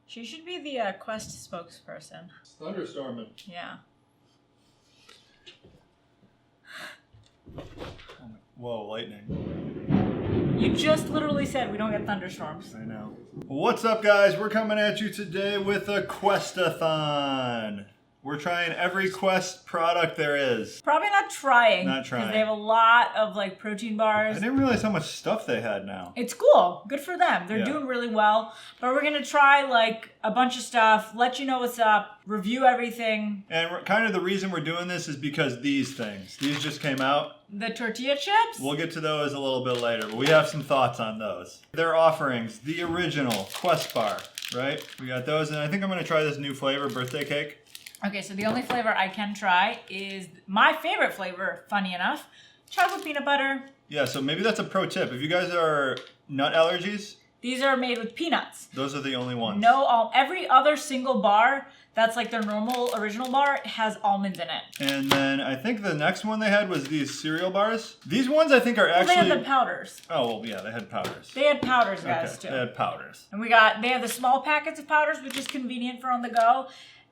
She should be the Quest spokesperson. Thunderstorming. Yeah. Whoa, lightning. You just literally said we don't get thunderstorms. I know. What's up, guys? We're coming at you today with a Quest-a-thon. We're trying every Quest product there is. Probably not trying. Not trying. Because they have a lot of like protein bars. I didn't realize how much stuff they had now. It's cool. Good for them. They're doing really well. But we're going to try like a bunch of stuff, let you know what's up, review everything. And kind of the reason we're doing this is because these just came out. The tortilla chips? We'll get to those a little bit later, but we have some thoughts on those. Their offerings, the original Quest bar, right? We got those, and I think I'm going to try this new flavor, birthday cake. Okay, so the only flavor I can try is my favorite flavor, funny enough, chocolate peanut butter. Yeah, so maybe that's a pro tip. If you guys are nut allergies, these are made with peanuts. Those are the only ones. No, every other single bar that's like their normal original bar has almonds in it. And then I think the next one they had was these cereal bars. These ones I think are actually... They had the powders. Oh, well, yeah, they had powders. They had powders, guys, too. They had powders. And they have the small packets of powders, which is convenient for on the go.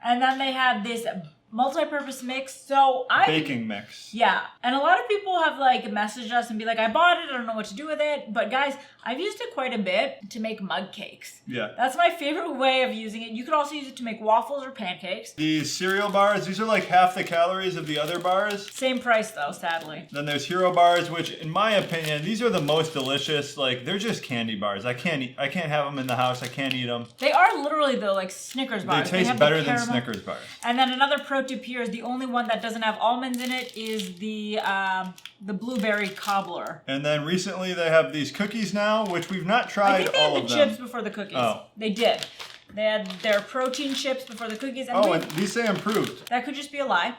And then they have this multi-purpose mix. So baking mix. Yeah. And a lot of people have like messaged us and be like, I bought it, I don't know what to do with it. But guys, I've used it quite a bit to make mug cakes. Yeah. That's my favorite way of using it. You could also use it to make waffles or pancakes. These cereal bars, these are like half the calories of the other bars. Same price though, sadly. Then there's Hero bars, which in my opinion, these are the most delicious. Like they're just candy bars. I can't have them in the house. I can't eat them. They are literally the like Snickers bars. They taste better than Snickers bars. And then another pro tip here is the only one that doesn't have almonds in it is the blueberry cobbler. And then recently they have these cookies now, which we've not tried all of them. I think they had the chips before the cookies. Oh. They did. They had their protein chips before the cookies. And and these say improved. That could just be a lie.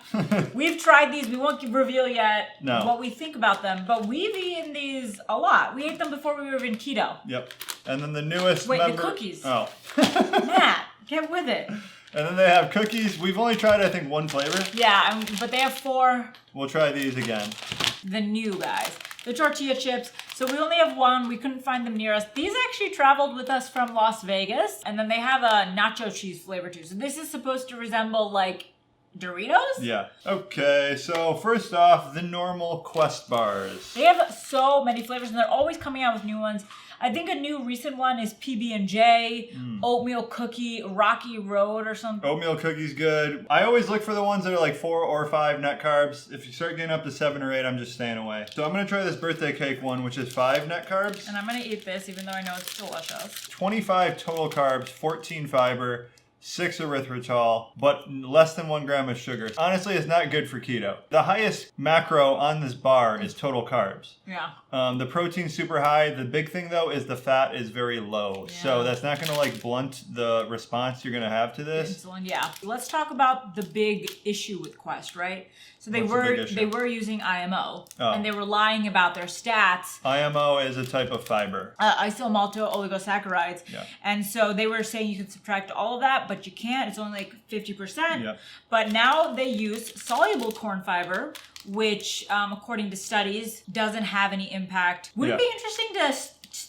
We've tried these. We won't reveal yet what we think about them, but we've eaten these a lot. We ate them before we were in keto. Yep. And then the newest the cookies. Oh. Matt, get with it. And then they have cookies. We've only tried, I think, one flavor. Yeah, but they have 4. We'll try these again. The new guys. The tortilla chips. So we only have one. We couldn't find them near us. These actually traveled with us from Las Vegas. And then they have a nacho cheese flavor too. So this is supposed to resemble like Doritos? Yeah. Okay, so first off, the normal Quest bars. They have so many flavors and they're always coming out with new ones. I think a new recent one is PB&J, oatmeal cookie, Rocky Road or something. Oatmeal cookie's good. I always look for the ones that are like 4 or 5 net carbs. If you start getting up to 7 or 8, I'm just staying away. So I'm going to try this birthday cake one, which is 5 net carbs. And I'm going to eat this, even though I know it's delicious. 25 total carbs, 14 fiber, 6 erythritol, but less than 1 gram of sugar. Honestly, it's not good for keto. The highest macro on this bar is total carbs. Yeah. The protein's super high. The big thing though is the fat is very low. Yeah. So that's not gonna like blunt the response you're gonna have to this. Insulin, yeah. Let's talk about the big issue with Quest, right? So they were using IMO and they were lying about their stats. IMO is a type of fiber. Isomalto oligosaccharides. Yeah. And so they were saying you can subtract all of that, but you can't. It's only like 50%. Yeah. But now they use soluble corn fiber, which according to studies doesn't have any impact. Would it be interesting to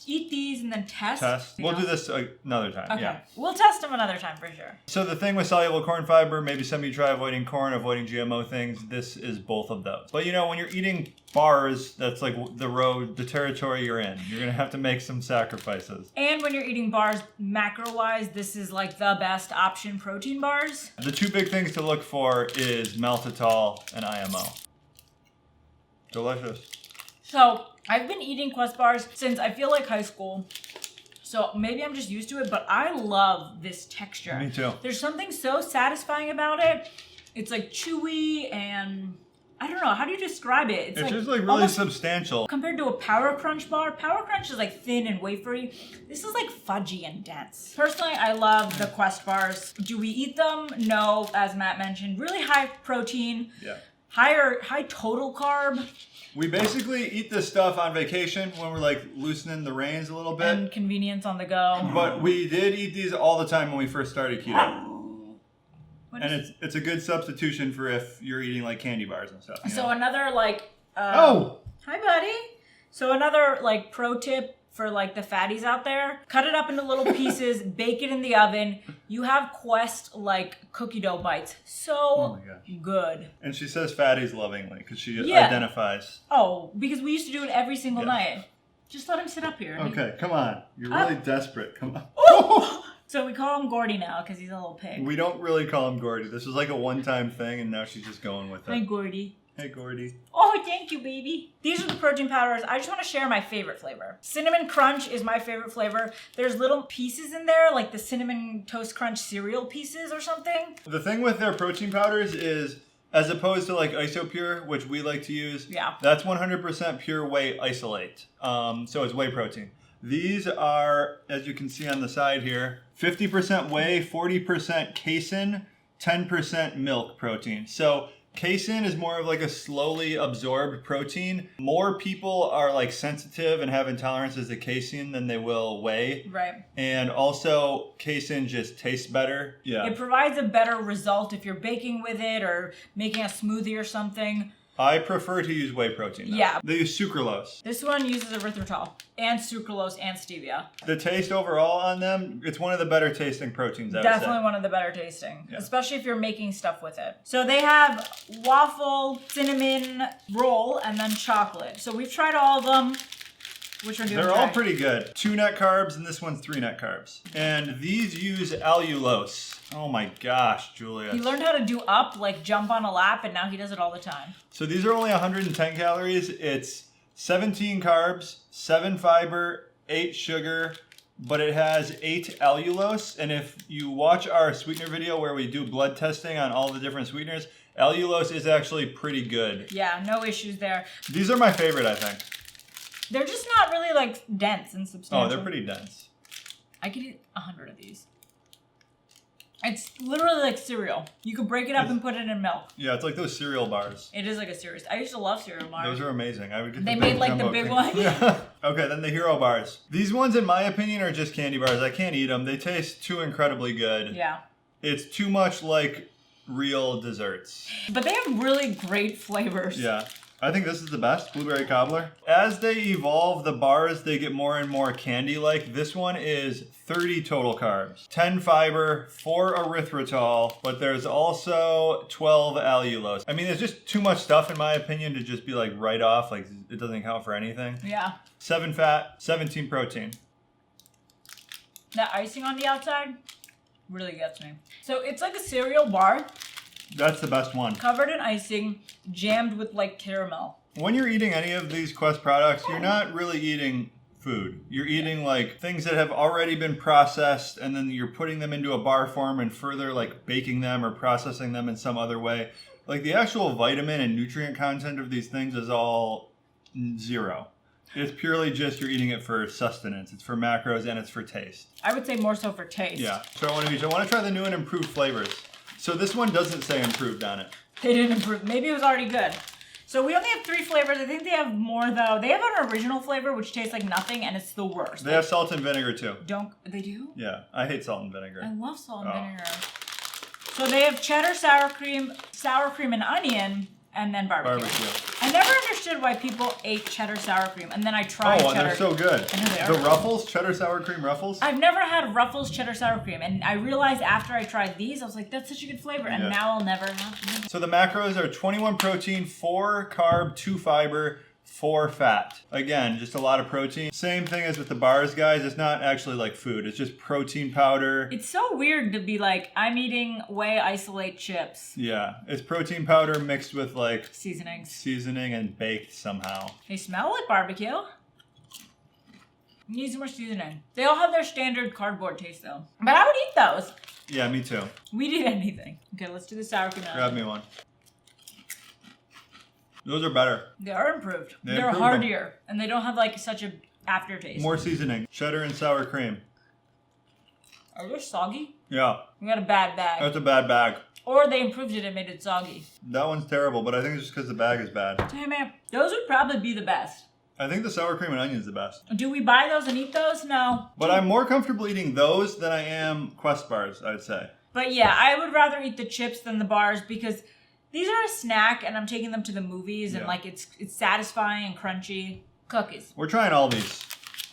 eat these and then test? We'll do this another time. Okay. Yeah. We'll test them another time for sure. So the thing with soluble corn fiber, maybe some of you try avoiding corn, avoiding GMO things. This is both of those. But you know, when you're eating bars, that's like the territory you're in. You're going to have to make some sacrifices. And when you're eating bars, macro-wise, this is like the best option, protein bars. The 2 big things to look for is maltitol and IMO. Delicious. So I've been eating Quest bars since I feel like high school. So maybe I'm just used to it, but I love this texture. Me too. There's something so satisfying about it. It's like chewy and I don't know. How do you describe it? It's like just like really substantial. Compared to a Power Crunch bar, Power Crunch is like thin and wafery. This is like fudgy and dense. Personally, I love the Quest bars. Do we eat them? No, as Matt mentioned. Really high protein. Yeah. High total carb. We basically eat this stuff on vacation when we're like loosening the reins a little bit. And convenience on the go. But we did eat these all the time when we first started keto. And it's a good substitution for if you're eating like candy bars and stuff. So another like... Hi, buddy. So another like pro tip for like the fatties out there, cut it up into little pieces, bake it in the oven, You have Quest like cookie dough bites. So Oh my gosh. good. And she says fatties lovingly because she Yeah. identifies. Oh, because we used to do it every single Yeah. night. Just let him sit up here. Okay, come on. You're really desperate. Come on. Oh! So we call him Gordy now because he's a little pig. We don't really call him Gordy. This was like a one-time thing, and now she's just going with Hi, it. Gordy. Hey, Gordy. Oh, thank you, baby. These are the protein powders. I just want to share my favorite flavor. Cinnamon Crunch is my favorite flavor. There's little pieces in there, like the Cinnamon Toast Crunch cereal pieces or something. The thing with their protein powders is, as opposed to like Isopure, which we like to use, Yeah. that's 100% pure whey isolate. So it's whey protein. These are, as you can see on the side here, 50% whey, 40% casein, 10% milk protein. So casein is more of like a slowly absorbed protein. More people are like sensitive and have intolerances to casein than they will whey. Right. And also casein just tastes better. Yeah. It provides a better result if you're baking with it or making a smoothie or something. I prefer to use whey protein though. Yeah. They use sucralose. This one uses erythritol and sucralose and stevia. The taste overall on them, it's one of the better tasting proteins, I would Definitely say. one of the better tasting, Yeah. especially if you're making stuff with it. So they have waffle, cinnamon roll, and then chocolate. So we've tried all of them. Which one do you They're try? all pretty good. 2 net carbs, and this one's 3 net carbs. And these use allulose. Oh my gosh, Julia. He learned how to do up, like jump on a lap, and now he does it all the time. So these are only 110 calories. It's 17 carbs, 7 fiber, 8 sugar, but it has 8 allulose. And if you watch our sweetener video where we do blood testing on all the different sweeteners, allulose is actually pretty good. Yeah, no issues there. These are my favorite, I think. They're just not really like dense and substantial. Oh, they're pretty dense. I could eat 100 of these. It's literally like cereal. You could break it up and put it in milk. Yeah, it's like those cereal bars. It is like a cereal. I used to love cereal bars. Those are amazing. I would get They the made big like the jumbo big thing. one. Yeah. Okay, then the hero bars. These ones, in my opinion, are just candy bars. I can't eat them. They taste too incredibly good. Yeah. It's too much like real desserts. But they have really great flavors. Yeah. I think this is the best, blueberry cobbler. As they evolve the bars, they get more and more candy-like. This one is 30 total carbs, 10 fiber, 4 erythritol, but there's also 12 allulose. I mean, it's just too much stuff, in my opinion, to just be like right off, like it doesn't count for anything. Yeah. 7 fat, 17 protein. That icing on the outside really gets me. So it's like a cereal bar That's the best one. covered in icing, jammed with like caramel. When you're eating any of these Quest products, you're not really eating food. You're eating like things that have already been processed, and then you're putting them into a bar form and further like baking them or processing them in some other way. Like the actual vitamin and nutrient content of these things is all 0. It's purely just you're eating it for sustenance. It's for macros and it's for taste. I would say more so for taste. Yeah. So I want to try the new and improved flavors. So this one doesn't say improved on it. They didn't improve. Maybe it was already good. So we only have 3 flavors. I think they have more though. They have an original flavor which tastes like nothing and it's the worst. They have salt and vinegar too. They do? Yeah. I hate salt and vinegar. I love salt and Oh. vinegar. So they have cheddar, sour cream and onion, and then barbecue. I never understood why people ate cheddar sour cream, and then I tried Oh, cheddar. they're so good. I know they The are. Ruffles, cheddar sour cream Ruffles. I've never had Ruffles cheddar sour cream, and I realized after I tried these, I was like, that's such a good flavor, and Yeah. now I'll never have them. So the macros are 21 protein, 4 carb, 2 fiber, 4 fat. Again, just a lot of protein. Same thing as with the bars, guys. It's not actually like food. It's just protein powder. It's so weird to be like, I'm eating whey isolate chips. Yeah, it's protein powder mixed with like Seasonings. seasoning and baked somehow. They smell like barbecue. You need some more seasoning. They all have their standard cardboard taste though. But I would eat those. Yeah, me too. We'd eat anything. Okay, let's do the sour cream. Grab me one. Those are better. They are improved. They They're improved them. heartier, and they don't have like such a aftertaste. More seasoning. Cheddar and sour cream. Are they soggy? Yeah, We got a bad bag. that's a bad bag. Or they improved it and made it soggy. That one's terrible, but I think it's just because the bag is bad. Damn it. Those would probably be the best. I think the sour cream and onion is the best. Do we buy those and eat those? No. But I'm more comfortable eating those than I am Quest bars, I'd say. But yeah, I would rather eat the chips than the bars because these are a snack and I'm taking them to the movies and Yeah. like it's satisfying and crunchy. Cookies. We're trying all these.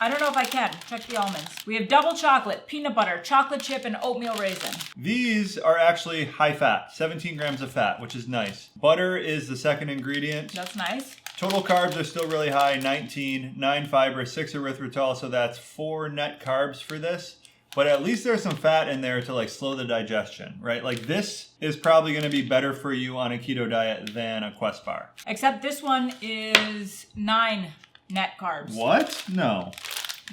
I don't know if I can. Check the almonds. We have double chocolate, peanut butter, chocolate chip, and oatmeal raisin. These are actually high fat, 17 grams of fat, which is nice. Butter is the second ingredient. That's nice. Total carbs are still really high, 19, 9 fiber, 6 erythritol, so that's 4 net carbs for this. But at least there's some fat in there to like slow the digestion, right? Like this is probably going to be better for you on a keto diet than a Quest bar. Except this one is 9 net carbs. What? No.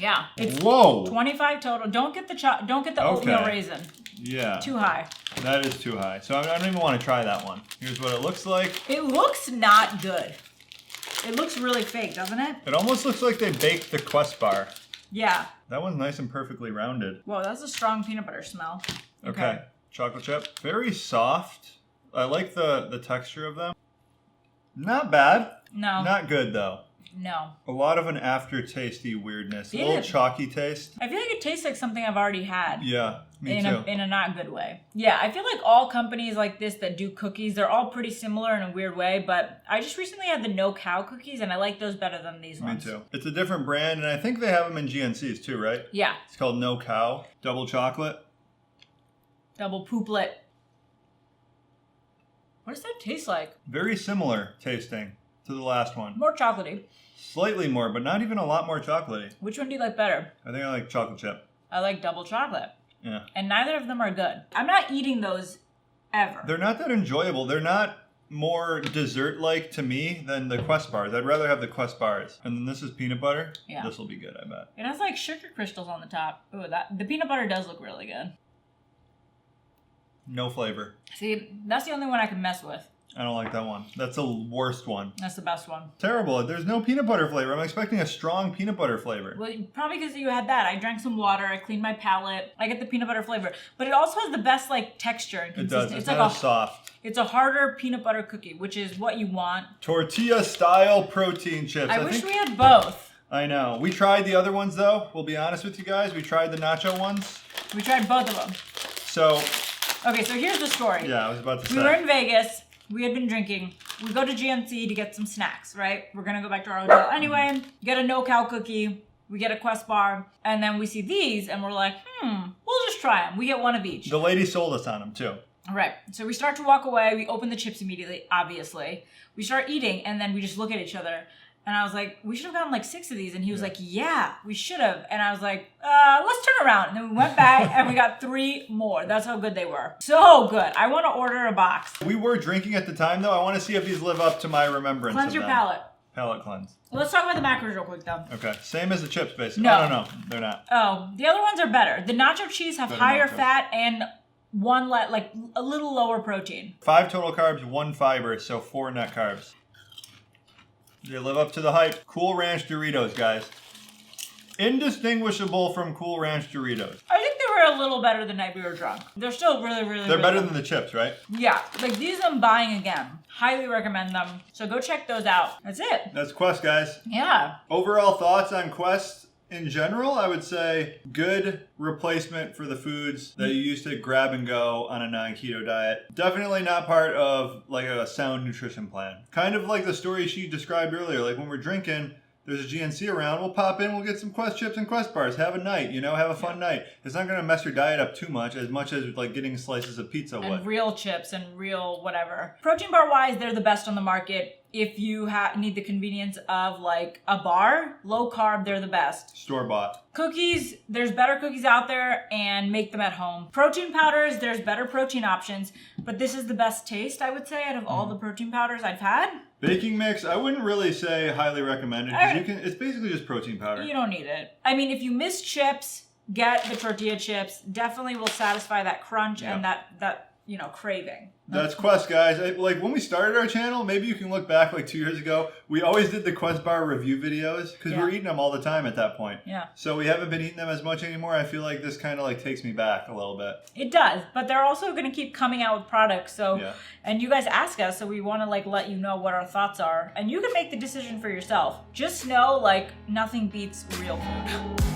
Yeah. It's Whoa. 25 total. Don't get the oatmeal raisin. Yeah. Too high. That is too high. So I don't even want to try that one. Here's what it looks like. It looks not good. It looks really fake, doesn't it? It almost looks like they baked the Quest bar. Yeah. That one's nice and perfectly rounded. Whoa, that's a strong peanut butter smell. Okay. Chocolate chip. Very soft. I like the texture of them. Not bad. No. Not good though. No. A lot of an aftertasty weirdness. Yeah. A little chalky taste. I feel like it tastes like something I've already had. Yeah, me in too. In a not good way. Yeah, I feel like all companies like this that do cookies, they're all pretty similar in a weird way, but I just recently had the no cow cookies and I like those better than these ones. Me too. It's a different brand, and I think they have them in GNCs too, right? Yeah. It's called No Cow. Double chocolate. Double pooplet. What does that taste like? Very similar tasting to the last one. More chocolatey. Slightly more, but not even a lot more chocolatey. Which one do you like better? I think I like chocolate chip. I like double chocolate. Yeah. And neither of them are good. I'm not eating those ever. They're not that enjoyable. They're not more dessert-like to me than the Quest bars. I'd rather have the Quest bars. And then this is peanut butter. Yeah. This will be good, I bet. It has like sugar crystals on the top. Ooh, the peanut butter does look really good. No flavor. See, that's the only one I can mess with. I don't like that one. That's the worst one. That's the best one. Terrible. There's no peanut butter flavor. I'm expecting a strong peanut butter flavor. Well, probably because you had that. I drank some water. I cleaned my palate. I get the peanut butter flavor, but it also has the best like texture and It consistency. does. It's like not as soft. It's a harder peanut butter cookie, which is what you want. Tortilla-style protein chips. I wish we had both. I know. We tried the other ones though. We'll be honest with you guys. We tried the nacho ones. We tried both of them. So. Okay, so here's the story. Yeah, I was about to say. We were in Vegas. We had been drinking. We go to GNC to get some snacks, right? We're gonna go back to our hotel anyway, get a no-cow cookie, we get a Quest bar, and then we see these and we're like, we'll just try them. We get one of each. The lady sold us on them too. Right. So we start to walk away. We open the chips immediately, obviously. We start eating and then we just look at each other. And I was like, we should have gotten like 6 of these. And he was like, yeah, we should have. And I was like, let's turn around. And then we went back and we got 3 more. That's how good they were. So good. I want to order a box. We were drinking at the time though. I want to see if these live up to my remembrance Cleanse of your them. palate. Palate cleanse. Let's talk about the macros real quick though. Okay. Same as the chips basically. No. No, they're not. Oh, the other ones are better. The nacho cheese have Better higher nachos. fat and like a little lower protein. 5 total carbs, 1 fiber, so 4 net carbs. They live up to the hype. Cool Ranch Doritos, guys. Indistinguishable from Cool Ranch Doritos. I think they were a little better the night we were drunk. They're still really They're better than the chips, right? Yeah, like these I'm buying again. Highly recommend them. So go check those out. That's it. That's Quest, guys. Yeah. Overall thoughts on Quest in general, I would say good replacement for the foods that you used to grab and go on a non-keto diet. Definitely not part of like a sound nutrition plan. Kind of like the story she described earlier, like when we're drinking, there's a GNC around, we'll pop in, we'll get some Quest chips and Quest bars, have a night, have a fun night. It's not gonna mess your diet up too much as like getting slices of pizza would. And real chips and real whatever. Protein bar wise, they're the best on the market. If you need the convenience of like a bar, low carb, they're the best. Store bought. Cookies, there's better cookies out there and make them at home. Protein powders, there's better protein options, but this is the best taste, I would say, out of all the protein powders I've had. Baking mix, I wouldn't really say highly recommended because it's basically just protein powder. You don't need it. I mean, if you miss chips, get the tortilla chips. Definitely will satisfy that crunch and that craving. That's Quest, guys. Like when we started our channel, maybe you can look back like 2 years ago. We always did the Quest bar review videos because we were eating them all the time at that point. Yeah. So we haven't been eating them as much anymore. I feel like this kind of like takes me back a little bit. It does, but they're also going to keep coming out with products. So, and you guys ask us, so we want to like let you know what our thoughts are, and you can make the decision for yourself. Just know like nothing beats real food.